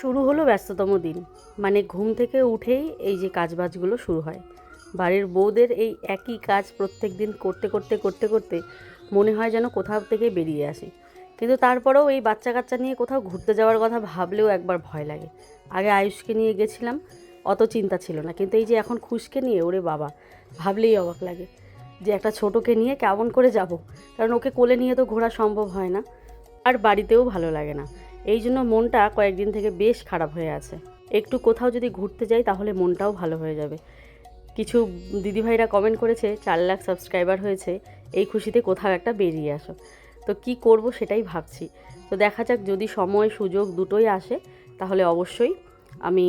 শুরু হলো ব্যস্ততম দিন। মানে ঘুম থেকে উঠেই এই যে কাজবাজগুলো শুরু হয়। বাড়ির বউদের এই একই কাজ প্রত্যেক দিন করতে করতে করতে করতে মনে হয় যেন কোথাও থেকে বেরিয়ে আসি। কিন্তু তারপরেও এই বাচ্চা কাচ্চা নিয়ে কোথাও ঘুরতে যাওয়ার কথা ভাবলেও একবার ভয় লাগে। আগে আয়ুষকে নিয়ে গেছিলাম, অত চিন্তা ছিল না, কিন্তু এই যে এখন খুশকে নিয়ে, ওরে বাবা, ভাবলেই অবাক লাগে যে একটা ছোটোকে নিয়ে কেমন করে যাব। কারণ ওকে কোলে নিয়ে তো ঘোরা সম্ভব হয় না, আর বাড়িতেও ভালো লাগে না। এই জন্য মনটা কয়েকদিন থেকে বেশ খারাপ হয়ে আছে। একটু কোথাও যদি ঘুরতে যাই তাহলে মনটাও ভালো হয়ে যাবে। কিছু দিদিভাইরা কমেন্ট করেছে 4 লাখ সাবস্ক্রাইবার হয়েছে, এই খুশিতে কোথাও একটা বেরিয়ে আসো। তো কি করব সেটাই ভাবছি। তো দেখা যাক, যদি সময় সুযোগ দুটোই আসে তাহলে অবশ্যই আমি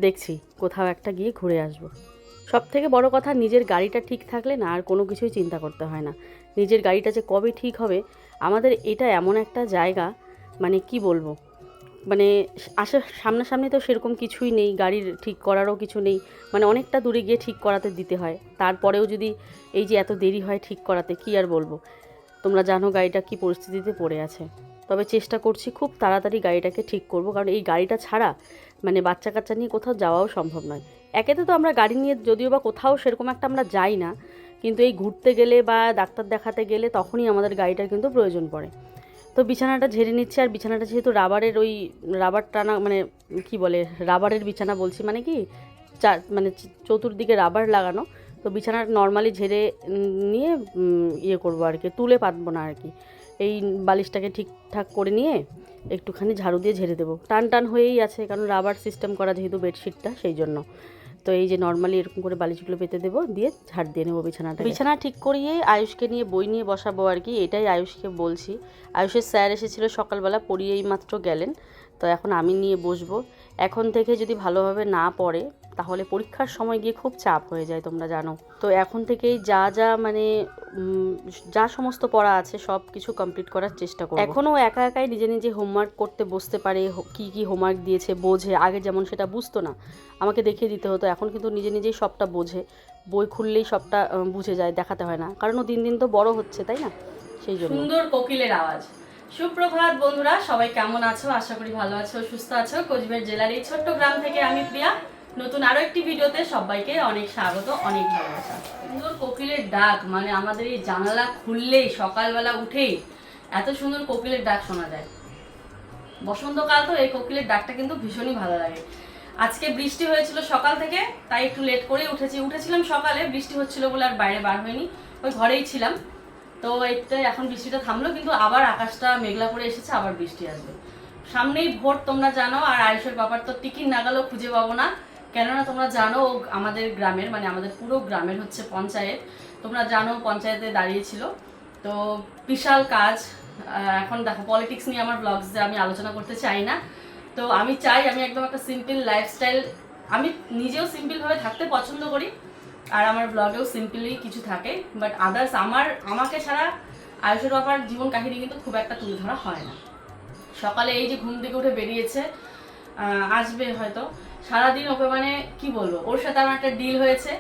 দেখছি কোথাও একটা গিয়ে ঘুরে আসব। সব থেকে বড় কথা, নিজের গাড়িটা ঠিক থাকলে না আর কোনো কিছুই চিন্তা করতে হয় না। নিজের গাড়িটা যে কবে ঠিক হবে, আমাদের এটা এমন একটা জায়গা, মানে কি বলবো, মানে সামনাসামনি তো সেরকম কিছুই নেই, গাড়ির ঠিক করারও কিছু নেই। মানে অনেকটা দূরে গিয়ে ঠিক করাতে দিতে হয়। তারপরেও যদি এই যে এত দেরি হয় ঠিক করাতে, কি আর বলবো। তোমরা জানো গাড়িটা কি পরিস্থিতিতে পড়ে আছে। তবে চেষ্টা করছি খুব তাড়াতাড়ি গাড়িটাকে ঠিক করব, কারণ এই গাড়িটা ছাড়া মানে বাচ্চা কাচ্চা নিয়ে কোথাও যাওয়াও সম্ভব নয়। একেতে তো আমরা গাড়ি নিয়ে যদিও বা কোথাও সেরকম একটা আমরা যাই না, কিন্তু এই ঘুরতে গেলে বা ডাক্তার দেখাতে গেলে তখনই আমাদের গাড়িটার কিন্তু প্রয়োজন পড়ে। তো বিছানাটা ঝেড়ে নিচ্ছে, আর বিছানাটা যেহেতু রাবারের, ওই রাবার টানা, মানে কি বলে, রাবারের বিছানা বলছি, মানে কি মানে চতুর্দিকে রাবার লাগানো। তো বিছানাটা নর্মালি ঝেড়ে নিয়ে ইয়ে করবো আর কি, তুলে পাতবো না আর কি। এই বালিশটাকে ঠিকঠাক করে নিয়ে একটুখানি ঝাড়ু দিয়ে ঝেড়ে দেবো। টান টান হয়েই আছে, কারণ রাবার সিস্টেম করা যেহেতু বেডশিটটা, সেই জন্য। তো এই যে নর্মালি এরকম করে বালিশগুলো পেতে দেবো, দিয়ে ঝাড় দিয়ে নেবো বিছানাটা। বিছানা ঠিক করিয়ে আয়ুষকে নিয়ে বই নিয়ে বসাবো আর কি, এটাই আয়ুষকে বলছি। আয়ুষের স্যার এসেছিলো সকালবেলা, পড়িয়েই মাত্র গেলেন। তো এখন আমি নিয়ে বসবো। এখন থেকে যদি ভালোভাবে না পড়ে তাহলে পরীক্ষার সময় গিয়ে খুব চাপ হয়ে যায়, তোমরা জানো। তো এখন থেকেই যা যা মানে যা সমস্ত পড়া আছে সব কিছু কমপ্লিট করার চেষ্টা করব। এখনও একা একাই নিজে নিজে হোমওয়ার্ক করতে বসতে পারে, কি কি হোমওয়ার্ক দিয়েছে বোঝে। আগে যেমন সেটা বুঝতো না, আমাকে দেখিয়ে দিতে হতো, এখন কিন্তু নিজে নিজেই সবটা বোঝে। বই খুললেই সবটা বুঝে যায়, দেখাতে হয় না, কারণ ও দিন দিন তো বড় হচ্ছে, তাই না? সেই জন্য। সুন্দর কোকিলের আওয়াজ। সুপ্রভাত বন্ধুরা, সবাই কেমন আছো? আশা করি ভালো আছো, সুস্থ আছো। কোচবিহার জেলার এই ছোট্ট গ্রাম থেকে আমি প্রিয়া, নতুন আরো একটি ভিডিওতে সবাইকে অনেক স্বাগত, অনেক ভালোবাসা। সুন্দর কোকিলের ডাক, মানে আমাদের এই জানালা খুললেই সকালবেলা উঠেই এত সুন্দর কোকিলের ডাক শোনা যায়। বসন্তকাল তো এই কোকিলের ডাকটা কিন্তু ভীষণই ভালো লাগে। আজকে বৃষ্টি হয়েছিল সকাল থেকে, তাই একটু লেট করে উঠেছিলাম সকালে, বৃষ্টি হচ্ছিল বলে আর বাইরে বার হয়নি, ওই ঘরেই ছিলাম। তো এইটাই, এখন বৃষ্টিটা থামলো, কিন্তু আবার আকাশটা মেঘলা করে এসেছে, আবার বৃষ্টি আসবে। সামনেই ভোট, তোমরা জানো। আর আয়ুষের ব্যাপার তো টিকিট নাগালেও খুঁজে পাবো না, কেননা তোমরা জানো আমাদের গ্রামের, মানে আমাদের পুরো গ্রামের হচ্ছে পঞ্চায়েত। তোমরা জানো পঞ্চায়েতে দাঁড়িয়েছিল, তো বিশাল কাজ। এখন দেখো, পলিটিক্স নিয়ে আমার ব্লগসে আমি আলোচনা করতে চাই না। তো আমি চাই, আমি একদম একটা সিম্পল লাইফস্টাইল, আমি নিজেও সিম্পলভাবে থাকতে পছন্দ করি, আর আমার ব্লগেও সিম্পলি কিছু থাকে। বাট আদার্স আমাকে ছাড়া আয়ুষের বাবার জীবন কাহিনী কিন্তু খুব একটা তুলে ধরা হয় না। সকালে এই যে ঘুম থেকে উঠে বেরিয়েছে, আসবে হয়তো। সারাদিন ওকে, মানে কি বলবো, ওর সাথে আমার একটা ডিল হয়েছে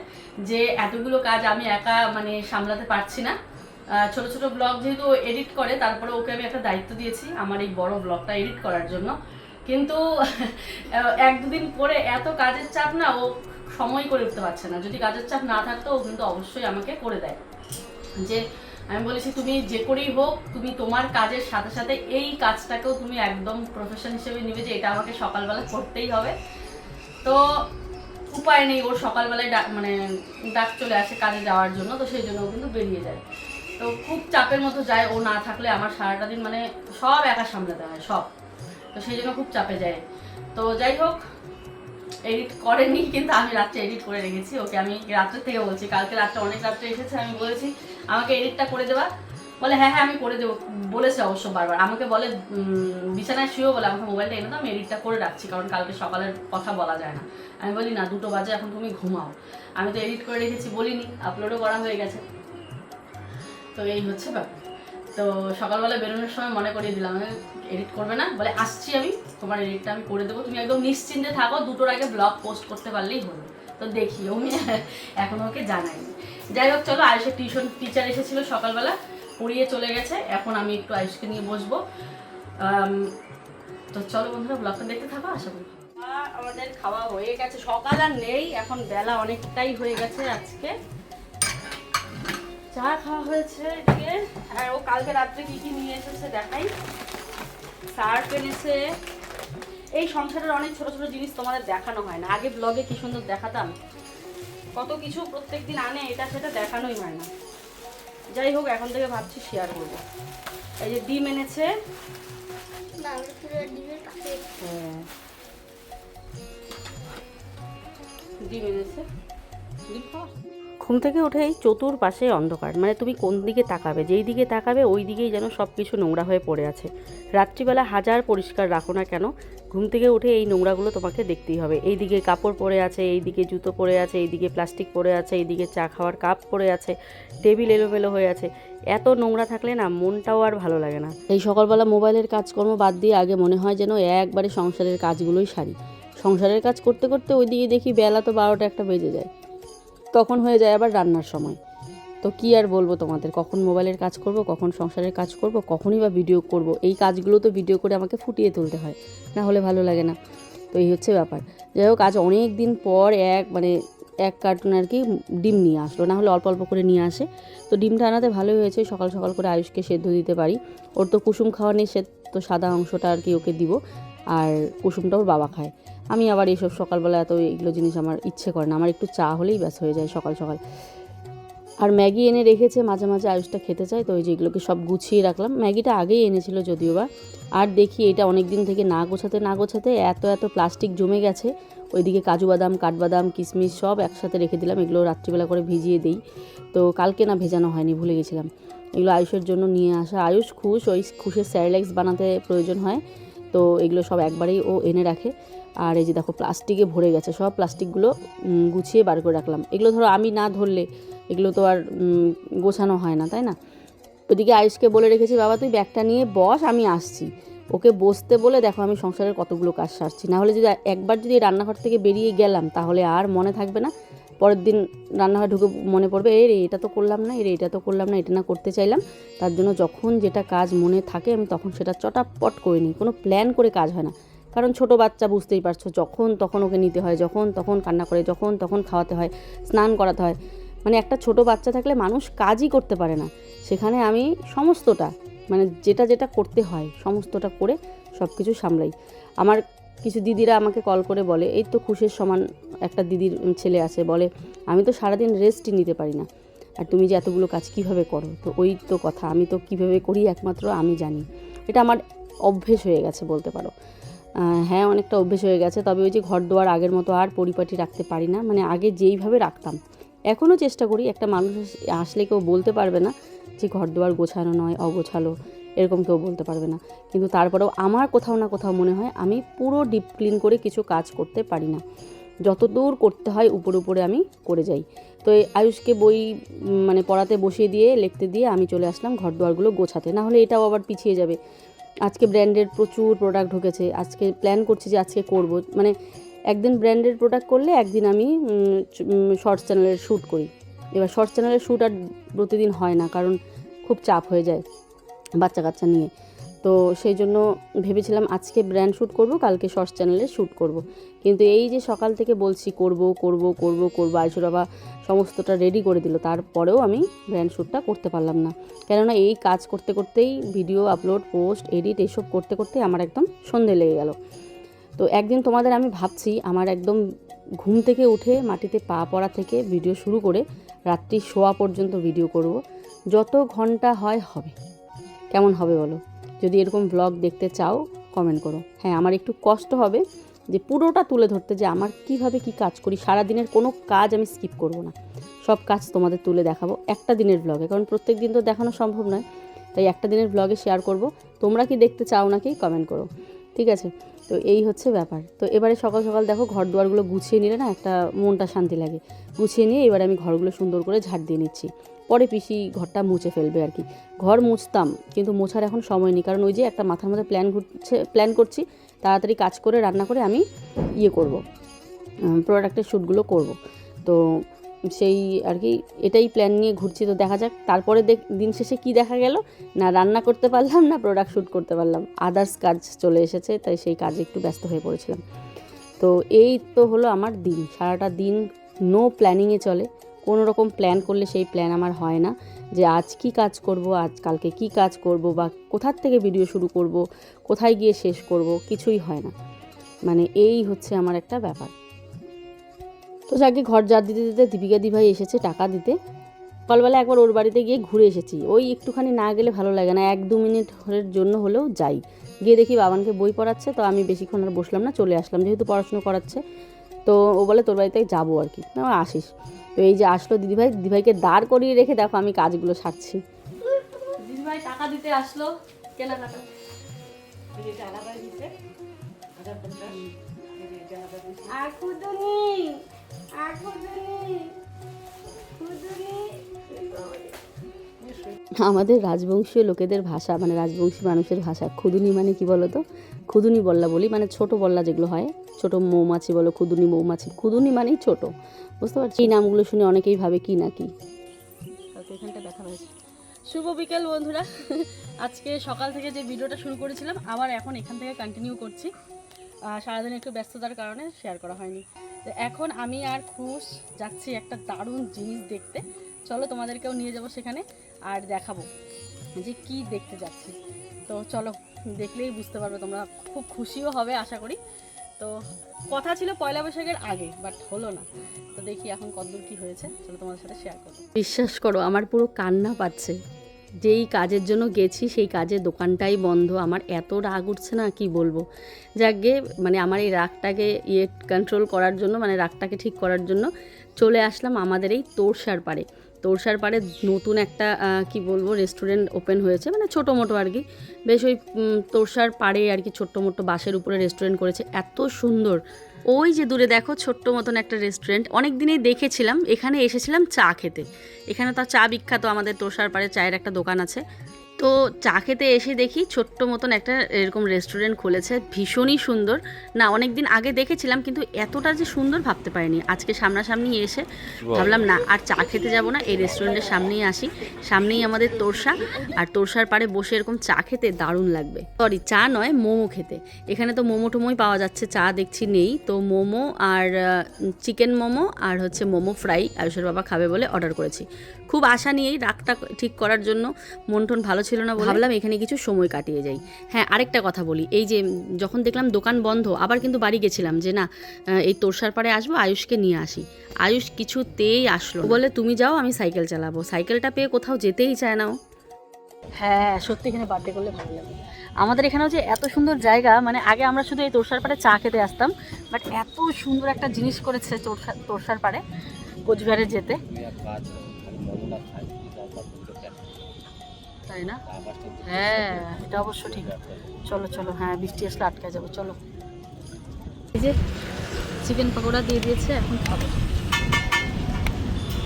যে এতগুলো কাজ আমি একা মানে সামলাতে পারছি না। ছোট ছোট ব্লগ যেহেতু এডিট করে, তারপরে ওকে আমি একটা দায়িত্ব দিয়েছি আমার এই বড় ব্লগটা এডিট করার জন্য। কিন্তু 1-2 দিন পরে এত কাজের চাপ না, ও সময় করে উঠতে পারছে না। যদি কাজের চাপ না থাকতো ও কিন্তু অবশ্যই আমাকে করে দেয়। যে আমি বলেছি, তুমি যে করেই হোক, তুমি তোমার কাজের সাথে সাথে এই কাজটাকেও তুমি একদম প্রফেশন হিসেবে নিবে, যে এটা আমাকে সকালবেলা করতেই হবে। তো উপায় নেই, ওর সকালবেলায় মানে ডাক চলে আসে কাজে যাওয়ার জন্য, তো সেই জন্য ও কিন্তু বেরিয়ে যায়। তো খুব চাপের মতো যায়, ও না থাকলে আমার সারাটা দিন মানে সব একা সামলাতে হয় সব। তো সেই জন্য খুব চাপে যায়। তো যাই হোক, এডিট করেনি, কিন্তু আমি রাত্রে এডিট করে রেখেছি ওকে। আমি রাত্রের থেকে বলছি, কালকে রাত্রে অনেক রাত্রে এসেছে, আমি বলেছি আমাকে এডিটটা করে দেবা। বলে হ্যাঁ হ্যাঁ আমি করে দেবো, বলেছে অবশ্য বারবার। আমাকে বলে বিছানায় শুয়েও বলে আমাকে মোবাইলটা এনে দাও, আমি এডিটটা করে রাখছি, কারণ কালকে সকালের কথা বলা যায় না। আমি বলি না, 2টো বাজে, এখন তুমি ঘুমাও। আমি তো এডিট করে রেখেছি, বলিনি, আপলোডও করা হয়ে গেছে। তো এই হচ্ছে ব্যাপার। তো সকালবেলা বেরোনোর সময় মনে করিয়ে দিলাম, এডিট করবে না, বলে আসছি আমি, তোমার এডিটটা আমি করে দেবো, তুমি একদম নিশ্চিন্তে থাকো, 2টোর আগে ব্লগ পোস্ট করতে পারলেই হলো। তো দেখি, আমি এখনো ওকে জানাইনি। যাই হোক, চলো, আয়ুষের টিউশন টিচার এসেছিল সকালবেলা, পড়িয়ে চলে গেছে। এখন আমি একটু আয়ুষকে নিয়ে বসবো। তো চলো বন্ধুরা ব্লগটা দেখতে থাকো, আশা করি আমাদের খাওয়া হয়ে গেছে। সকাল আর নেই, এখন বেলা অনেকটাই হয়ে গেছে। আজকে চা খাওয়া হয়েছে এদিকে। আর ও কালকে রাত্রে কি কি নিয়ে এসেছে দেখাই। সার্ফ এনেছে। এই সংসারের অনেক ছোট ছোট জিনিস তোমাদের দেখানো হয় না। আগে ব্লগে কি সুন্দর দেখাতাম, কত কিছু প্রত্যেক দিন আনে, এটা সেটা দেখানোই হয় না। যাই হোক, এখন থেকে ভাবছি শেয়ার করবো। এই যে ডিম এনেছে, ডিম এনেছে। ঘুম থেকে উঠেই চতুর্পাশে অন্ধকার, মানে তুমি কোন দিকে তাকাবে, যেই দিকে তাকাবে ওই দিকেই যেন সব কিছু নোংরা হয়ে পড়ে আছে। রাত্রিবেলা হাজার পরিষ্কার রাখো না কেন, ঘুম থেকে উঠে এই নোংরাগুলো তোমাকে দেখতেই হবে। এই দিকে কাপড় পরে আছে, এই দিকে জুতো পরে আছে, এই দিকে প্লাস্টিক পরে আছে, এই দিকে চা খাওয়ার কাপ পরে আছে, টেবিল এলোমেলো হয়ে আছে। এত নোংরা থাকলে না মনটাও আর ভালো লাগে না। এই সকালবেলা মোবাইলের কাজকর্ম বাদ দিয়ে আগে মনে হয় যেন একবারে সংসারের কাজগুলোই সারি। সংসারের কাজ করতে করতে ওই দিকে দেখি বেলা তো 12টা 1টা বেজে যায়। তখন হয়ে যায় আবার রান্নার সময়। তো কি আর বলবো তোমাদের, কখন মোবাইলের কাজ করব, কখন সংসারের কাজ করব, কখনই বা ভিডিও করব। এই কাজগুলো তো ভিডিও করে আমাকে ফুটিয়ে তুলতে হয়, না হলে ভালো লাগে না। তো এই হচ্ছে ব্যাপার। যাই হোক, আজ অনেক দিন পর এক কার্টুন আর কি ডিম নিয়ে আসলো, না হলে অল্প অল্প করে নিয়ে আসে। তো ডিমটা আনাতে ভালোই হয়েছে, সকাল সকাল করে আয়ুষকে সেদ্ধ দিতে পারি। ওর তো কুসুম খাওয়া নেই, সে তো সাদা অংশটা আর কি ওকে দিব, আর কুসুমটা ওর বাবা খায়। আমি আবার এইসব সকালবেলা এত এগুলো জিনিস আমার ইচ্ছে করে না, আমার একটু চা হলেই ব্যাস হয়ে যায় সকাল সকাল। আর ম্যাগি এনে রেখেছে, মাঝে মাঝে আয়ুষটা খেতে চায়, তো ওই যে এগুলোকে সব গুছিয়ে রাখলাম। ম্যাগিটা আগেই এনেছিল যদিও বা। আর দেখি এটা অনেক দিন থেকে না গোছাতে এত প্লাস্টিক জমে গেছে। ওইদিকে কাজু বাদাম, কাঠবাদাম, কিশমিশ সব একসাথে রেখে দিলাম, এগুলো রাত্রিবেলা করে ভিজিয়ে দিই। তো কালকে না ভেজানো হয়নি, ভুলে গেছিলাম। এগুলো আয়ুষের জন্য নিয়ে আসা। আয়ুষ ওই খুশের স্যারিল্যাক্স বানাতে প্রয়োজন হয়, তো এগুলো সব একবারেই ও এনে রাখে। আর এই যে দেখো প্লাস্টিকে ভরে গেছে, সব প্লাস্টিকগুলো গুছিয়ে বার করে রাখলাম। এগুলো ধরো আমি না ধরলে এগুলো তো আর গোছানো হয় না, তাই না? ওদিকে আয়ুষকে বলে রেখেছি, বাবা তুই ব্যাগটা নিয়ে বস, আমি আসছি। ওকে বসতে বলে দেখো আমি সংসারের কতগুলো কাজ সারছি। না হলে যদি একবার যদি রান্নাঘর থেকে বেরিয়ে গেলাম তাহলে আর মনে থাকবে না। পরের দিন রান্নাঘরে ঢুকে মনে পড়বে, এটা তো করলাম না, এটা তো করলাম না, এটা না করতে চাইলাম। তার জন্য যখন যেটা কাজ মনে থাকে আমি তখন সেটা চটাপট করে নিই, কোনো প্ল্যান করে কাজ হয় না। কারণ ছোট বাচ্চা বুঝতেই পারছো, যখন তখন ওকে নিতে হয়, যখন তখন কান্না করে, যখন তখন খাওয়াতে হয়, স্নান করাতে হয়। মানে একটা ছোট বাচ্চা থাকলে মানুষ কাজই করতে পারে না। সেখানে আমি সমস্তটা, মানে যেটা যেটা করতে হয় সমস্তটা করে সব কিছু সামলাই। আমার কিছু দিদিরা আমাকে কল করে বলে, এই তো খুশের সমান একটা দিদির ছেলে আছে, বলে আমি তো সারাদিন রেস্টই নিতে পারি না, আর তুমি যে এতগুলো কাজ কিভাবে করো। তো ওই তো কথা, আমি তো কিভাবে করি একমাত্র আমি জানি। এটা আমার অভ্যেস হয়ে গেছে বলতে পারো। হ্যাঁ, অনেকটা অভ্যেস হয়ে গেছে। তবে ওই যে ঘর দুয়ার আগের মতো আর পরিপাটি রাখতে পারি না, মানে আগে যেইভাবে রাখতাম। এখনও চেষ্টা করি, একটা মানুষ আসলে কেউ বলতে পারবে না যে ঘর দুয়ার গোছানো নয়, অগোছালো, এরকম কেউ বলতে পারবে না। কিন্তু তারপরেও আমার কোথাও না কোথাও মনে হয় আমি পুরো ডিপ ক্লিন করে কিছু কাজ করতে পারি না। যতদূর করতে হয় উপরে আমি করে যাই। তো এই আয়ুষকে বই মানে পড়াতে বসিয়ে দিয়ে লিখতে দিয়ে আমি চলে আসলাম ঘর দুয়ারগুলো গোছাতে, না হলে এটাও আবার পিছিয়ে যাবে। আজকে ব্র্যান্ডের প্রচুর প্রোডাক্ট ঢুকেছে, আজকে প্ল্যান করছি যে আজকে করব, মানে একদিন ব্র্যান্ডের প্রোডাক্ট করলে একদিন আমি শর্টস চ্যানেলের শ্যুট করি। এবার শর্টস চ্যানেলের শ্যুট আর প্রতিদিন হয় না, কারণ খুব চাপ হয়ে যায় বাচ্চা কাচ্চা নিয়ে। তো সেই জন্য ভেবেছিলাম আজকে ব্র্যান্ড শ্যুট করব, কালকে শর্টস চ্যানেলে শ্যুট করব। কিন্তু এই যে সকাল থেকে বলছি করব আয়ুষের বাবা সমস্তটা রেডি করে দিল, তারপরেও আমি ব্র্যান্ড শ্যুটটা করতে পারলাম না। কেননা এই কাজ করতে করতেই ভিডিও আপলোড, পোস্ট, এডিট এইসব করতে করতে আমার একদম সন্ধে লেগে গেল। তো একদিন তোমাদের আমি ভাবছি আমার একদম ঘুম থেকে উঠে মাটিতে পা পড়া থেকে ভিডিও শুরু করে রাত্রি শোয়া পর্যন্ত ভিডিও করব, যত ঘন্টা হয় হবে। কেমন হবে বলো? যদি এরকম ব্লগ দেখতে চাও কমেন্ট করো। হ্যাঁ, আমার একটু কষ্ট হবে যে পুরোটা তুলে ধরতে, যে আমার কিভাবে কি কাজ করি, সারাদিনের কোনো কাজ আমি স্কিপ করব না, সব কাজ তোমাদের তুলে দেখাবো একটা দিনের ব্লগে, কারণ প্রত্যেক দিন তো দেখানো সম্ভব নয়। তাই একটা দিনের ব্লগে শেয়ার করব। তোমরা কি দেখতে চাও নাকি কমেন্ট করো, ঠিক আছে? তো এই হচ্ছে ব্যাপার। তো এবারে সকাল সকাল দেখো ঘর দুয়ারগুলো গুছিয়ে নিলে না একটা মনটা শান্তি লাগে। গুছিয়ে নিয়ে এবারে আমি ঘরগুলো সুন্দর করে ঝাড় দিয়ে নিচ্ছি, পরে পিসি ঘরটা মুছে ফেলবে আর কি। ঘর মুছতাম, কিন্তু মোছার এখন সময় নেই, কারণ ওই যে একটা মাথার মধ্যে প্ল্যান করছি তাড়াতাড়ি কাজ করে রান্না করে আমি করব, প্রোডাক্টের শ্যুটগুলো করব। তো সেই আর কি এটাই প্ল্যান নিয়ে ঘুরছি। তো দেখা যাক তারপরে দিন শেষে কি দেখা গেল, না রান্না করতে পারলাম না প্রোডাক্ট শ্যুট করতে পারলাম, আদার্স কাজ চলে এসেছে, তাই সেই কাজে একটু ব্যস্ত হয়ে পড়েছিলাম। তো এই তো হলো আমার দিন, সারাটা দিন নো প্ল্যানিংয়ে চলে। কোনো রকম প্ল্যান করলে সেই প্ল্যান আমার হয় না, যে আজ কি কাজ করব, আজ কালকে কি কাজ করব, বা কোথার থেকে ভিডিও শুরু করব, কোথায় গিয়ে শেষ করব, কিছুই হয় না। মানে এই হচ্ছে আমার একটা ব্যাপার। তো যাকে ঘর ঝাড় দিতে দিতে দীপিকা দিভাই এসেছে টাকা দিতে। সকালবেলা একবার ওর বাড়িতে গিয়ে ঘুরে এসেছি, ওই একটুখানি না গেলে ভালো লাগে না, 1-2 মিনিটের জন্য হলেও যাই। গিয়ে দেখি বাবানকে বই পড়াচ্ছে, তো আমি বেশিক্ষণ আর বসলাম না, চলে আসলাম, যেহেতু পড়াশুনো করাচ্ছে। তো ও বলে তোর বাড়িতে যাবো আর কি, না আসিস। তো এই যে আসলো দিদিভাই, দিদিভাইকে দাঁড় করিয়ে রেখে দেখো আমি কাজগুলো সারছি। দিদিভাই টাকা দিতে আসলো, কেনাকাটা আমাদের রাজবংশীয় লোকেদের ভাষা, মানে রাজবংশী মানুষের ভাষা, খুদুনি মানে কি বলো তো, খুদুনি বল্লা বলি, মানে ছোট বল্লা যেগুলো হয়, ছোট মৌমাছি বলো, খুদুনি মৌমাছি, খুদুনি মানেই ছোট, বুঝতে পারছি। এই নামগুলো শুনে অনেকেই ভাবে কি না কি। এখানটা দেখা হয়েছে। শুভ বিকেল বন্ধুরা, আজকে সকাল থেকে যে ভিডিওটা শুরু করেছিলাম আবার এখন এখান থেকে কন্টিনিউ করছি। সারাদিন একটু ব্যস্ততার কারণে শেয়ার করা হয়নি। তো এখন আমি আর খুশ যাচ্ছি একটা দারুণ জিনিস দেখতে, চলো তোমাদেরকেও নিয়ে যাব সেখানে আর দেখাবো যে কি দেখতে যাচ্ছি। তো চলো, দেখলেই বুঝতে পারবে তোমরা, খুব খুশিও হবে আশা করি। তো কথা ছিল পয়লা বৈশাখের আগে, বাট হলো না। তো দেখি এখন কতদূর কি হয়েছে, চলো তোমাদের সাথে শেয়ার করো। বিশ্বাস করো আমার পুরো কান্না পাচ্ছে, যেই কাজের জন্য গেছি সেই কাজের দোকানটাই বন্ধ। আমার এত রাগ উঠছে না কি বলবো। যাকে মানে আমার এই রাগটাকে কন্ট্রোল করার জন্য, মানে রাগটাকে ঠিক করার জন্য চলে আসলাম আমাদের এই তোরসার পাড়ে। তোরসার পাড়ে নতুন একটা কি বলবো রেস্টুরেন্ট ওপেন হয়েছে, মানে ছোটো মোটো আর কি, বেশ ওই তোরসার পাড়ে আর কি ছোট্ট মোটো বাসের উপরে রেস্টুরেন্ট করেছে, এত সুন্দর। ওই যে দূরে দেখো ছোট্ট মতন একটা রেস্টুরেন্ট, অনেক দিনেই দেখেছিলাম, এখানে এসেছিলাম চা খেতে। এখানে তো চা বিখ্যাত, আমাদের তোরসার পাড়ে চায়ের একটা দোকান আছে। তো চা খেতে এসে দেখি ছোট্ট মতন একটা এরকম রেস্টুরেন্ট খুলেছে, ভীষণই সুন্দর। না অনেক দিন আগে দেখেছিলাম, কিন্তু এতটা যে সুন্দর ভাবতে পারিনি। আজকে সামনাসামনি এসে ভাবলাম না আর চা খেতে যাব না, এই রেস্টুরেন্টের সামনেই আসি, সামনেই আমাদের তোরসা, আর তোরসার পাড়ে বসে এরকম চা খেতে দারুণ লাগবে। সরি চা নয়, মোমো খেতে। এখানে তো মোমো টোমোই পাওয়া যাচ্ছে, চা দেখছি নেই। তো মোমো আর চিকেন মোমো আর হচ্ছে মোমো ফ্রাই আয়ুষের বাবা খাবে বলে অর্ডার করেছি। খুব আশা নিয়েই, রাগটা ঠিক করার জন্য, মন টন ভালো ছিল না, ভাবলাম এখানে কিছু সময় কাটিয়ে যাই। হ্যাঁ আরেকটা কথা বলি, এই যে যখন দেখলাম দোকান বন্ধ, আবার কিন্তু বাড়ি গেছিলাম যে না এই তোরসার পাড়ে আসবো, আয়ুষকে নিয়ে আসি। আয়ুষ কিছুতেই আসলো, বলে তুমি যাও আমি সাইকেল চালাবো। সাইকেলটা পেয়ে কোথাও যেতেই চায় না ও। হ্যাঁ সত্যি এখানে বার্থডে করলে ভালো লাগে। আমাদের এখানেও যে এত সুন্দর জায়গা, মানে আগে আমরা শুধু এই তোরসার পাড়ে চা খেতে আসতাম, বাট এত সুন্দর একটা জিনিস করেছে তোরসার পাড়ে কোচবিহারে যেতে, তাই না? হ্যাঁ এটা অবশ্য ঠিক। চলো চলো, হ্যাঁ বৃষ্টি আসলে আটকে যাবো, চলো। এই যে চিকেন পকোড়া দিয়ে দিয়েছে, এখন খাবো।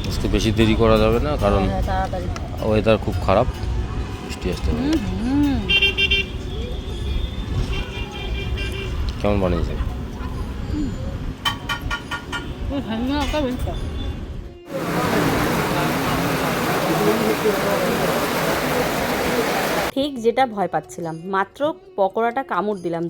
আজকে বেশি দেরি করা যাবে না, কারণ তাড়াতাড়ি ওয়েদার খুব খারাপ, বৃষ্টি আসতে পারে। কেমন বানিয়েছে? ঠিক যেটা ভয় পাচ্ছিলাম, মাত্র পকোড়াটা কামড় দিলাম,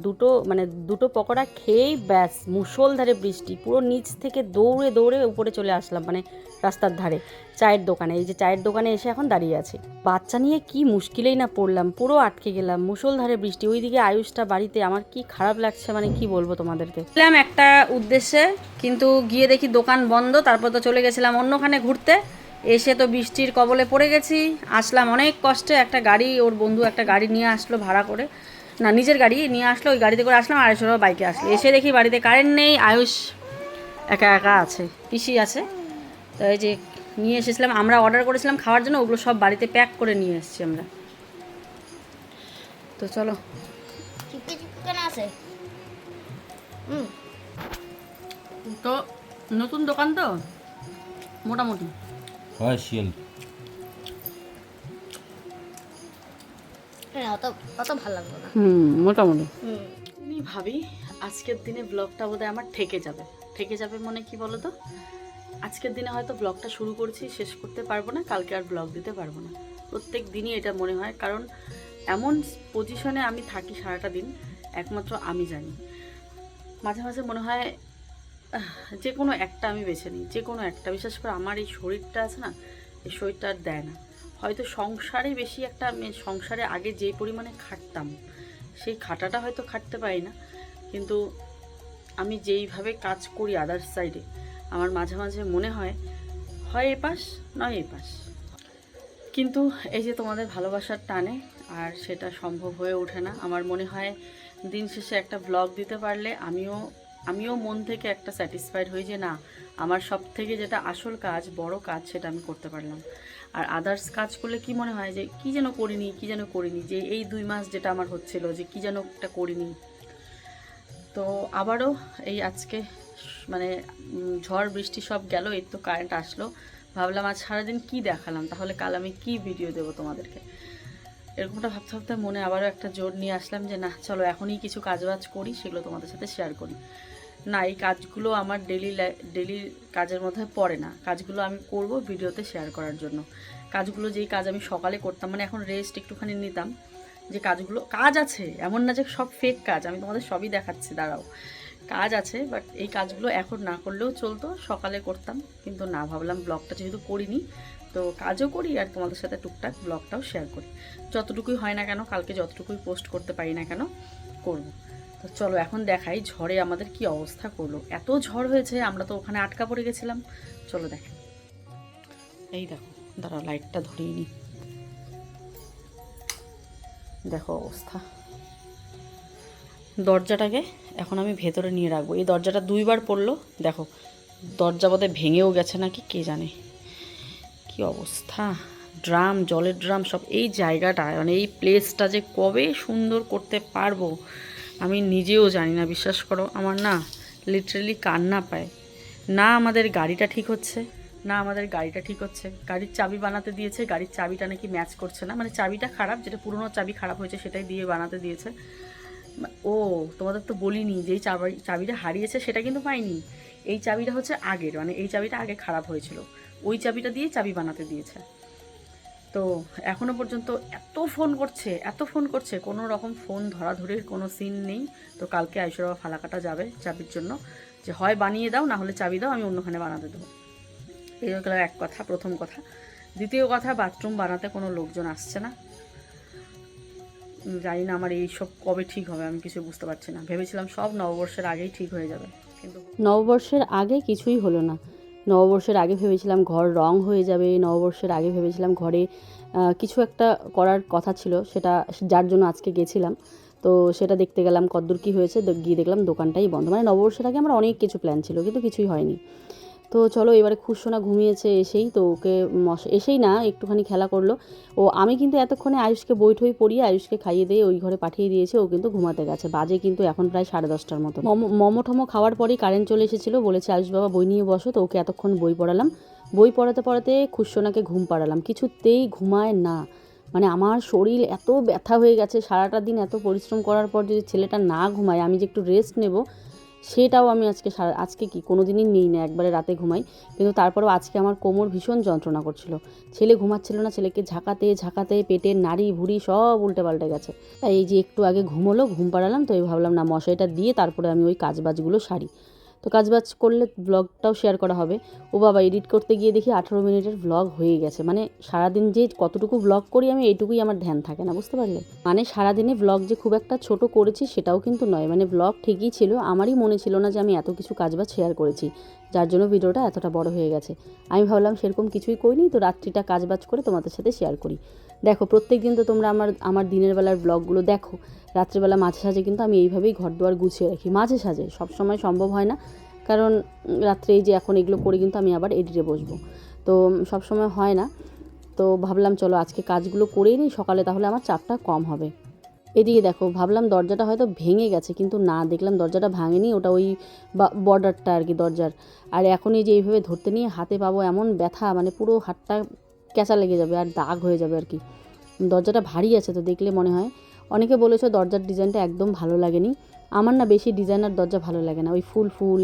দুটো পকোড়া খেয়েই ব্যাস মুষলধারে বৃষ্টি, পুরো নিচ থেকে দৌড়ে দৌড়ে উপরে চলে আসলাম, মানে রাস্তার ধারে চায়ের দোকানে। এই যে চায়ের দোকানে এসে এখন দাঁড়িয়ে আছি। বাচ্চা নিয়ে কি মুশকিলেই না পড়লাম, পুরো আটকে গেলাম, মুষলধারে বৃষ্টি, ওইদিকে আয়ুষটা বাড়িতে, আমার কি খারাপ লাগছে, মানে কি বলবো তোমাদেরকে। গেলাম একটা উদ্দেশ্যে, কিন্তু গিয়ে দেখি দোকান বন্ধ, তারপর তো চলে গেছিলাম অন্যখানে ঘুরতে, এসে তো বৃষ্টির কবলে পড়ে গেছি। আসলাম অনেক কষ্টে, একটা গাড়ি, ওর বন্ধু একটা গাড়ি নিয়ে আসলো ভাড়া করে, না নিজের গাড়ি নিয়ে আসলো, ওই গাড়িতে করে আসলাম, আয়ুষেরও বাইকে আসলো। এসে দেখি বাড়িতে কারেন্ট নেই, আয়ুষ একা একা আছে, পিসি আছে। তো এই যে নিয়ে এসেছিলাম, আমরা অর্ডার করেছিলাম খাওয়ার জন্য, ওগুলো সব বাড়িতে প্যাক করে নিয়ে এসেছি আমরা। তো চলো, তো নতুন দোকান তো মোটামুটি হয় শিয়াল, অত ভালো লাগবে না। মোটামুটি। আমি ভাবি আজকের দিনে ব্লগটা বোধহয় আমার থেকে যাবে মনে, কি বলো তো, আজকের দিনে হয়তো ব্লগটা শুরু করছি, শেষ করতে পারবো না, কালকে আর ব্লগ দিতে পারবো না। প্রত্যেক দিনই এটা মনে হয়, কারণ এমন পজিশনে আমি থাকি সারাটা দিন, একমাত্র আমি জানি। মাঝে মাঝে মনে হয় যে কোনো একটা আমি বেছে নিই, যে কোনো একটা। বিশেষ করে আমার এই শরীরটা আছে না, এই শরীরটা আর দেয় না। হয়তো সংসারে বেশি একটা, আমি সংসারে আগে যে পরিমাণে খাটতাম সেই খাটাটা হয়তো খাটতে পারি না, কিন্তু আমি যেইভাবে কাজ করি আদার্স সাইডে, আমার মাঝে মাঝে মনে হয় হয় এপাশ নয় এপাশ। কিন্তু এই যে তোমাদের ভালোবাসার টানে আর সেটা সম্ভব হয়ে ওঠে না। আমার মনে হয় দিন শেষে একটা ব্লগ দিতে পারলে আমিও মন থেকে একটা স্যাটিসফাইড হই যে না, আমার সব থেকে যেটা আসল কাজ, বড় কাজ, সেটা আমি করতে পারলাম। আর আদার্স কাজ করলে কি মনে হয় যে কী যেন করিনি, যে এই 2 মাস যেটা আমার হচ্ছিল যে কী যেন একটা করিনি। তো আবারও এই আজকে মানে ঝড় বৃষ্টি সব গেল, এই তো কারেন্ট আসলো। ভাবলাম আজ সারাদিন কি দেখালাম, তাহলে কাল আমি কি ভিডিও দেবো তোমাদেরকে। এরকমটা ভাবতে ভাবতে মনে আবারও একটা জোর নিয়ে আসলাম যে না, চলো এখনই কিছু কাজবাজ করি, সেগুলো তোমাদের সাথে শেয়ার করি। না, এই কাজগুলো আমার ডেলি কাজের মধ্যে পড়ে না। কাজগুলো আমি করব ভিডিওতে শেয়ার করার জন্য। কাজগুলো যেই কাজ আমি সকালে করতাম, মানে এখন রেস্ট একটুখানি নিতাম, যে কাজগুলো কাজ আছে, এমন না যে সব ফেক কাজ, আমি তোমাদের সবই দেখাচ্ছি, দাঁড়াও। কাজ আছে, বাট এই কাজগুলো এখন না করলেও চলতো, সকালে করতাম। কিন্তু না, ভাবলাম ব্লগটা যেহেতু করিনি, তো কাজও করি আর তোমাদের সাথে টুকটাক ব্লগটাও শেয়ার করি। যতটুকুই হয় না কেন, কালকে যতটুকুই পোস্ট করতে পারি না কেন, করব। তো চলো এখন দেখাই ঝড়ে আমাদের কি অবস্থা করলো। এত ঝড় হয়েছে, আমরা তো ওখানে আটকা পড়ে গেছিলাম। চলো দেখ, এই দেখো, দাঁড়াও লাইটটা ধরিয়ে নি, দেখো অবস্থা। দরজাটাকে এখন আমি ভেতরে নিয়ে রাখবো। এই দরজাটা 2 বার পড়লো, দেখো দরজা বোধহয় ভেঙেও গেছে নাকি কে জানে। কি অবস্থা, ড্রাম, জলের ড্রাম সব। এই জায়গাটা মানে এই প্লেসটা যে কবে সুন্দর করতে পারবো আমি নিজেও জানি না, বিশ্বাস করো। আমার না লিটারেলি কান্না পায়। না আমাদের গাড়িটা ঠিক হচ্ছে, গাড়ির চাবি বানাতে দিয়েছে, গাড়ির চাবিটা নাকি ম্যাচ করছে না, মানে চাবিটা খারাপ, যেটা পুরনো চাবি খারাপ হয়েছে সেটাই দিয়ে বানাতে দিয়েছে। ও তোমাদের তো বলিনি, যেই চাবিটা হারিয়েছে সেটা কিন্তু পাইনি। এই চাবিটা হচ্ছে আগের, মানে এই চাবিটা আগে খারাপ হয়েছিল, ওই চাবিটা দিয়ে চাবি বানাতে দিয়েছে। তো এখনও পর্যন্ত এত ফোন করছে, কোনো রকম ফোন ধরাধরির কোনো সিন নেই। তো কালকে আইসুরা ফালাকাটা যাবে চাবির জন্য, যে হয় বানিয়ে দাও, না হলে চাবি দাও, আমি অন্যখানে বানাতে দেবো। এই হয়ে গেল এক কথা, প্রথম কথা। দ্বিতীয় কথা, বাথরুম বানাতে কোনো লোকজন আসছে না। জানি না আমার এইসব কবে ঠিক হবে, আমি কিছু বুঝতে পারছি না। ভেবেছিলাম সব নববর্ষের আগেই ঠিক হয়ে যাবে, কিন্তু নববর্ষের আগে কিছুই হলো না। নববর্ষের আগে ভেবেছিলাম ঘর রং হয়ে যাবে, নববর্ষের আগে ভেবেছিলাম ঘরে কিছু একটা করার কথা ছিল, সেটা যার জন্য আজকে গেছিলাম। তো সেটা দেখতে গেলাম কতদূর কী হয়েছে, গিয়ে দেখলাম দোকানটাই বন্ধ। মানে নববর্ষের আগে আমার অনেক কিছু প্ল্যান ছিল, কিন্তু কিছুই হয়নি। তো চলো এবারে খুশসোনা ঘুমিয়েছে এসেই, তো ওকে এসেই না একটুখানি খেলা করলো। আমি কিন্তু এতক্ষণে আয়ুষকে বই পড়িয়ে আয়ুষকে খাইয়ে দিয়ে ওই ঘরে পাঠিয়ে দিয়েছে, ও কিন্তু ঘুমাতে গেছে। বাজে কিন্তু এখন প্রায় 10:30টার মতো। মোমো ঠমো খাওয়ার পরেই কারেন্ট চলে এসেছিলো, বলেছে আয়ুষ বাবা বই নিয়ে বসো। তো ওকে এতক্ষণ বই পড়ালাম, বই পড়াতে পড়াতে খুশসোনাকে ঘুম পাড়ালাম, কিছুতেই ঘুমায় না। মানে আমার শরীর এত ব্যথা হয়ে গেছে, সারাটা দিন এত পরিশ্রম করার পর যদি ছেলেটা না ঘুমায়, আমি যে একটু রেস্ট নেব সেটাও আমি আজকে কি কোনো দিনই নেই না, একবারে রাতে ঘুমাই। কিন্তু তারপরেও আজকে আমার কোমর ভীষণ যন্ত্রণা করছিল, ছেলে ঘুমাচ্ছিল না, ছেলেকে ঝাঁকাতে পেটের নাড়ি ভুড়ি সব উল্টে পাল্টে গেছে। তাই এই যে একটু আগে ঘুম পাড়ালাম, তো এই ভাবলাম না মশারিটা দিয়ে তারপরে আমি ওই কাজবাজগুলো সারি। তো কাজবাজ করলে ব্লগটাও শেয়ার করা হবে। ও বাবা, এডিট করতে গিয়ে দেখি 18 মিনিটের ব্লগ হয়ে গেছে। মানে সারাদিন যে কতটুকু ব্লগ করি আমি, এইটুকুই আমার ধ্যান থাকে না, বুঝতে পারলে। মানে সারাদিনে ব্লগ যে খুব একটা ছোট করেছি সেটাও কিন্তু নয়, মানে ব্লগ ঠিকই ছিল, আমারই মনে ছিল না যে আমি এত কিছু কাজবাজ শেয়ার করেছি, যার জন্য ভিডিওটা এতটা বড় হয়ে গেছে। আমি ভাবলাম সেরকম কিছুই করিনি, তো রাত্রিটা কাজবাজ করে তোমাদের সাথে শেয়ার করি। দেখো প্রত্যেক দিন তো তোমরা আমার দিনের বেলার ব্লগগুলো দেখো, রাত্রিবেলা মাঝে সাঝে কিন্তু আমি এইভাবেই ঘর দুয়ার গুছিয়ে রাখি, মাঝে সাঝে, সবসময় সম্ভব হয় না, কারণ রাত্রে এই যে এখন এগুলো করে কিন্তু আমি আবার এডিটে বসবো, তো সবসময় হয় না। তো ভাবলাম চলো আজকে কাজগুলো করেই নিই, সকালে তাহলে আমার চাপটা কম হবে। এদিকে দেখো, ভাবলাম দরজাটা হয়তো ভেঙে গেছে, কিন্তু না, দেখলাম দরজাটা ভাঙেনি, ওটা ওই বর্ডারটা আর কি দরজার। আর এখন এই যে এইভাবে ধরতে নিয়ে হাতে পাবো এমন ব্যথা, মানে পুরো হাতটা ক্যাঁচা লেগে যাবে আর দাগ হয়ে যাবে আর কি। দরজাটা ভারী আছে, তো দেখলে মনে হয়। অনেকে বলেছো দরজার ডিজাইনটা একদম ভালো লাগেনি, আমার না বেশি ডিজাইনার দরজা ভালো লাগে না, ওই ফুল ফুল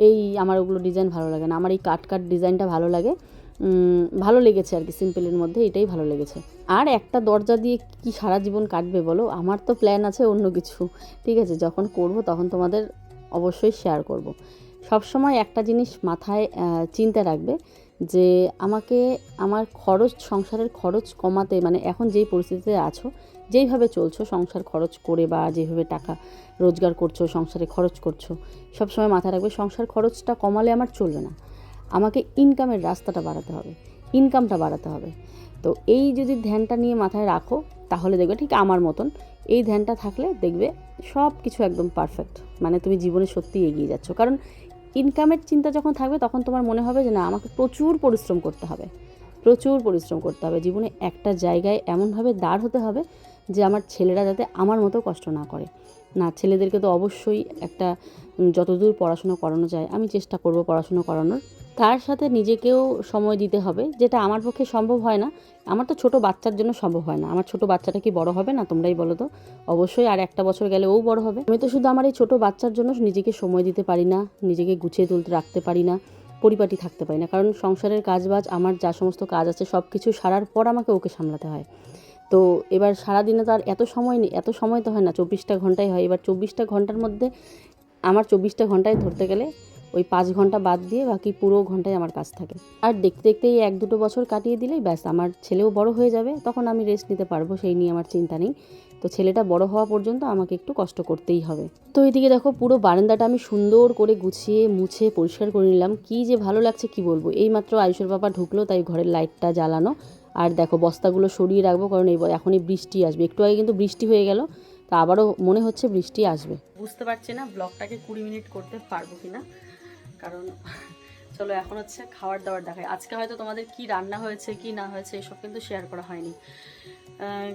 এই আমার ওগুলো ডিজাইন ভালো লাগে না, আমার এই কাট কাট ডিজাইনটা ভালো লাগে। ভালো লেগেছে আর কি, সিম্পলের মধ্যে এটাই ভালো লেগেছে। আর একটা দরজা দিয়ে কি সারা জীবন কাটবে বলো, আমার তো প্ল্যান আছে অন্য কিছু। ঠিক আছে, যখন করব তখন তোমাদের অবশ্যই শেয়ার করব। সবসময় একটা জিনিস মাথায় চিন্তা রাখবে যে আমাকে আমার খরচ, সংসারের খরচ কমাতে, মানে এখন যেই পরিস্থিতিতে আছো, যেইভাবে চলছো সংসার খরচ করে বা যেভাবে টাকা রোজগার করছো, সংসারে খরচ করছো, সবসময় মাথায় রাখবে সংসার খরচটা কমালে আমার চলবে না, আমাকে ইনকামের রাস্তাটা বাড়াতে হবে, ইনকামটা বাড়াতে হবে। তো এই যদি ধ্যানটা নিয়ে মাথায় রাখো তাহলে দেখবে ঠিক আমার মতন এই ধ্যানটা থাকলে দেখবে সব কিছু একদম পারফেক্ট, মানে তুমি জীবনে সত্যিই এগিয়ে যাচ্ছ। কারণ ইনকামের চিন্তা যখন থাকবে তখন তোমার মনে হবে যে না, আমাকে প্রচুর পরিশ্রম করতে হবে, প্রচুর পরিশ্রম করতে হবে, জীবনে একটা জায়গায় এমনভাবে দাঁড় হতে হবে যে আমার ছেলেরা যাতে আমার মতো কষ্ট না করে। না, ছেলেদেরকে তো অবশ্যই একটা যতদূর পড়াশুনো করানো যায় আমি চেষ্টা করব পড়াশুনো করানোর, তার সাথে নিজেকেও সময় দিতে হবে, যেটা আমার পক্ষে সম্ভব হয় না। আমার তো ছোট বাচ্চার জন্য সম্ভব হয় না, আমার ছোট বাচ্চাটা কি বড় হবে না, তোমরাই বলো তো। অবশ্যই আর একটা বছর গেলে ও বড় হবে। আমি তো শুধু আমার এই ছোট বাচ্চার জন্য নিজেকে সময় দিতে পারি না, নিজেকে গুছিয়ে তুলতে রাখতে পারি না, পরিপাটি থাকতে পারি না, কারণ সংসারের কাজবাজ আমার যা সমস্ত কাজ আছে সব কিছু সারার পর আমাকে ওকে সামলাতে হয়। তো এবার সারাদিনে তো আর এত সময় নেই, এত সময় তো হয় না, 24টা ঘন্টাই হয়। এবার 24টা ঘন্টার মধ্যে আমার 24টা ঘন্টায় ধরতে গেলে ওই 5 ঘন্টা বাদ দিয়ে বাকি পুরো ঘন্টায় আমার কাজ থাকে। আর দেখতে দেখতেই 1-2 বছর কাটিয়ে দিলেই ব্যাস আমার ছেলেও বড় হয়ে যাবে, তখন আমি রেস্ট নিতে পারবো, সেই নিয়ে আমার চিন্তা নেই। তো ছেলেটা বড় হওয়া পর্যন্ত আমাকে একটু কষ্ট করতেই হবে। তো এদিকে দেখো পুরো বারান্দাটা আমি সুন্দর করে গুছিয়ে মুছে পরিষ্কার করে নিলাম, কি যে ভালো লাগছে কি বলবো। এইমাত্র আয়ুষের বাবা ঢুকলো, তাই ঘরের লাইটটা জ্বালানো। আর দেখো বস্তাগুলো সরিয়ে রাখবো, কারণ এখনই বৃষ্টি আসবে। একটু আগে কিন্তু বৃষ্টি হয়ে গেল, তা আবারও মনে হচ্ছে বৃষ্টি আসবে। বুঝতে পারছি না ব্লগটাকে 20 মিনিট করতে পারবো কিনা, কারণ চলো এখন হচ্ছে খাবার দাবার দেখায়। আজকে হয়তো তোমাদের কি রান্না হয়েছে কি না হয়েছে এসব কিন্তু শেয়ার করা হয়নি,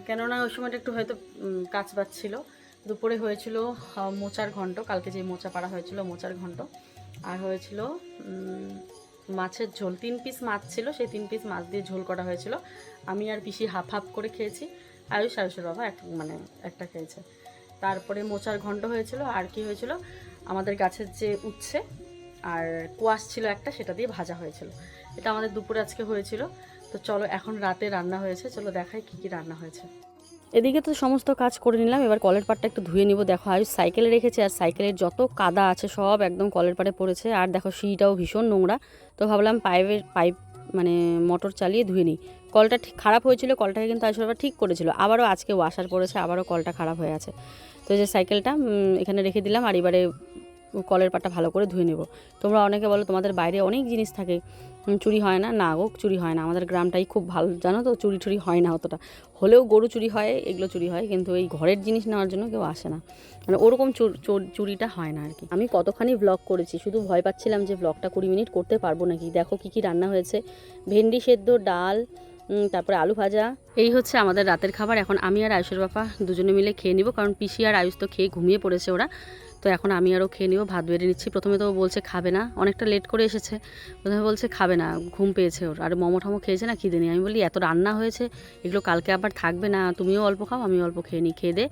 কেননা ওই সময়টা একটু হয়তো কাজ বাজছিল। দুপুরে হয়েছিল মোচার ঘন্ট, কালকে যে মোচা পাড়া হয়েছিল মোচার ঘন্ট, আর হয়েছিল মাছের ঝোল। 3 পিস মাছ ছিল, সেই 3 পিস মাছ দিয়ে ঝোল করা হয়েছিল। আমি আর পিসি হাফ হাফ করে খেয়েছি, আয়ুষের বাবা একটা খেয়েছে। তারপরে মোচার ঘন্ট হয়েছিল, আর কি হয়েছিল আমাদের গাছের যে উচ্ছে আর কোয়াশ ছিল একটা, সেটা দিয়ে ভাজা হয়েছিল। এটা আমাদের দুপুরে আজকে হয়েছিল। তো চলো এখন রাতে রান্না হয়েছে, চলো দেখাই কি কি রান্না হয়েছে। এদিকে তো সমস্ত কাজ করে নিলাম, এবার কলের পাড়টা একটু ধুয়ে নিব। দেখো আয়ুষ সাইকেলে রেখেছে, আর সাইকেলের যত কাদা আছে সব একদম কলের পাড়ে পড়েছে। আর দেখো সিঁড়িটাও ভীষণ নোংরা, তো ভাবলাম পাইপ মানে মোটর চালিয়ে ধুয়ে নিই। কলটা ঠিক খারাপ হয়েছিল, কলটাকে কিন্তু আয়ুষ বাবা ঠিক করেছিল, আবারও আজকে ওয়াশার পড়েছে, আবারও কলটা খারাপ হয়ে আছে। তো এই যে সাইকেলটা এখানে রেখে দিলাম, আর এবারে কলের পাটা ভালো করে ধুয়ে নেব। তোমরা অনেকে বলো তোমাদের বাইরে অনেক জিনিস থাকে, চুরি হয় না। না গো, চুরি হয় না, আমাদের গ্রামটাই খুব ভালো, জানো তো, চুরি টুরি হয় না অতটা। হলেও গরু চুরি হয়, এগুলো চুরি হয়, কিন্তু এই ঘরের জিনিস নেওয়ার জন্য কেউ আসে না, মানে ওরকম চুরিটা হয় না আর কি। আমি কতখানি ব্লগ করেছি, শুধু ভয় পাচ্ছিলাম যে ব্লগটা 20 মিনিট করতে পারবো নাকি। দেখো কি কি রান্না হয়েছে, ভেন্ডি সেদ্ধ, ডাল, তারপরে আলু ভাজা। এই হচ্ছে আমাদের রাতের খাবার। এখন আমি আর আয়ুষের বাবা দুজনে মিলে খেয়ে নিব, কারণ পিসি আর আয়ুষ তো খেয়ে ঘুমিয়ে পড়েছে ওরা। তো এখন আমি আরও খেয়ে নিব, ভাত বেড়ে নিচ্ছি। প্রথমে তো বলছে খাবে না, অনেকটা লেট করে এসেছে, প্রথমে বলছে খাবে না, ঘুম পেয়েছে ওর। আর মোমো ঠামো খেয়েছে না, খিদে নেই। আমি বলি এত রান্না হয়েছে, এগুলো কালকে আবার থাকবে না, তুমিও অল্প খাও আমিও অল্প খেয়ে নিই, খেয়ে দে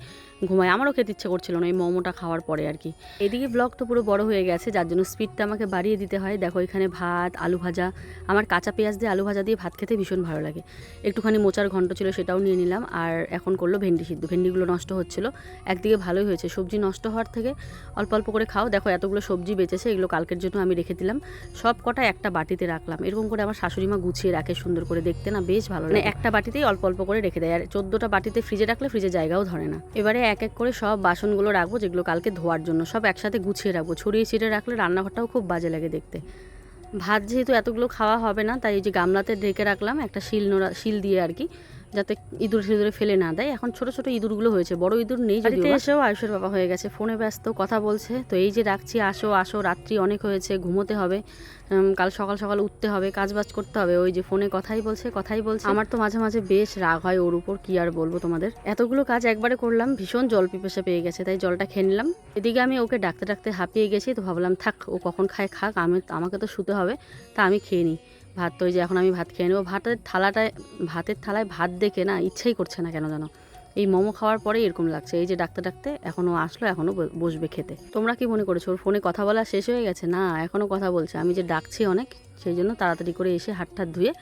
ঘুমাই। আমারও খেতে ইচ্ছে করছিল না এই মোমোটা খাওয়ার পরে আর কি। এদিকে ব্লগ তো পুরো বড় হয়ে গেছে, যার জন্য স্পিডটা আমাকে বাড়িয়ে দিতে হয়। দেখো এখানে ভাত, আলু ভাজা, আমার কাঁচা পেঁয়াজ দিয়ে আলু ভাজা দিয়ে ভাত খেতে ভীষণ ভালো লাগে। একটুখানি মোচার ঘন্ট ছিল, সেটাও নিয়ে নিলাম। আর এখন করলো ভেন্ডি সিদ্ধ, ভেন্ডিগুলো নষ্ট হচ্ছিলো, একদিকে ভালোই হয়েছে। সবজি নষ্ট হওয়ার থেকে অল্প অল্প করে খাও। দেখো এতগুলো সবজি বেঁচেছে, এগুলো কালকের জন্য আমি রেখে দিলাম, সব কটা একটা বাটিতে রাখলাম। এরকম করে আমার শাশুড়ি মা গুছিয়ে রাখে সুন্দর করে, দেখতে না বেশ ভালো লাগে। একটা বাটিতেই অল্প অল্প করে রেখে দেয়, আর 14টা বাটিতে ফ্রিজে রাখলে ফ্রিজে জায়গাও ধরে না। এবারে এক এক করে সব বাসনগুলো রাখবো, যেগুলো কালকে ধোয়ার জন্য, সব একসাথে গুছিয়ে রাখবো। ছড়িয়ে ছিটিয়ে রাখলে রান্নাঘরটাও খুব বাজে লাগে দেখতে। ভাত যেহেতু এতগুলো খাওয়া হবে না, তাই এই যে গামলাতে ঢেকে রাখলাম একটা শিল দিয়ে আর কি, যাতে ইঁদুর সিঁদুরে ফেলে না দেয়। এখন ছোট ছোট ইঁদুরগুলো হয়েছে, বড় ইঁদুর নেই। বাড়িতে এসেও আয়ুষের বাবা হয়ে গেছে, ফোনে ব্যস্ত, কথা বলছে। তো এই যে রাখছি, আসো আসো, রাত্রি অনেক হয়েছে, ঘুমোতে হবে, কাল সকাল সকাল উঠতে হবে, কাজবাজ করতে হবে। ওই যে ফোনে কথাই বলছে। আমার তো মাঝে মাঝে বেশ রাগ হয় ওর উপর, কি আর বলবো তোমাদের। এতগুলো কাজ একবারে করলাম, ভীষণ জল পিপাসা পেয়ে গেছে, তাই জলটা খেয়ে নিলাম। এদিকে আমি ওকে ডাকতে ডাকতে হাঁপিয়ে গেছি, তো ভাবলাম থাক, ও কখন খায় খাক, আমাকে তো শুতে হবে, তা আমি খেয়ে নিই ভাত। তো ওই যে এখন আমি ভাত খেয়ে নেবো। ভাতের থালায় ভাত দেখে না ইচ্ছাই করছে না কেন জানো, এই মোমো খাওয়ার পরে এরকম লাগছে, এই যে ডাকতে ডাকতে এখনও আসলো, এখনও বসবে খেতে। তোমরা কি মনে করেছো ওর ফোনে কথা বলা শেষ হয়ে গেছে? না, এখনও কথা বলছে। আমি যে ডাকছি অনেক, সেই জন্য তাড়াতাড়ি করে এসে হাত ঠাত ধুয়ে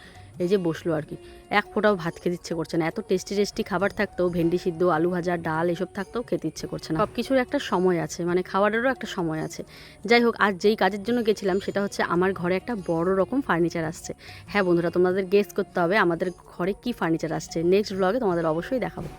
এই যে বসলো আর কি। এক ফোঁটাও ভাত খেতে ইচ্ছে করছে না। এত টেস্টি টেস্টি খাবার থাকতেও, ভেন্ডি সিদ্ধ, আলু ভাজা, ডাল এসব থাকতেও খেতে ইচ্ছে করছে না। সব কিছুর একটা সময় আছে, মানে খাবারেরও একটা সময় আছে। যাই হোক, আজ যেই কাজের জন্য গেছিলাম সেটা হচ্ছে আমার ঘরে একটা বড় রকম ফার্নিচার আসছে। হ্যাঁ বন্ধুরা, তোমাদের গেস করতে হবে আমাদের ঘরে কি ফার্নিচার আসছে। নেক্সট ব্লগে তোমাদের অবশ্যই দেখাবো।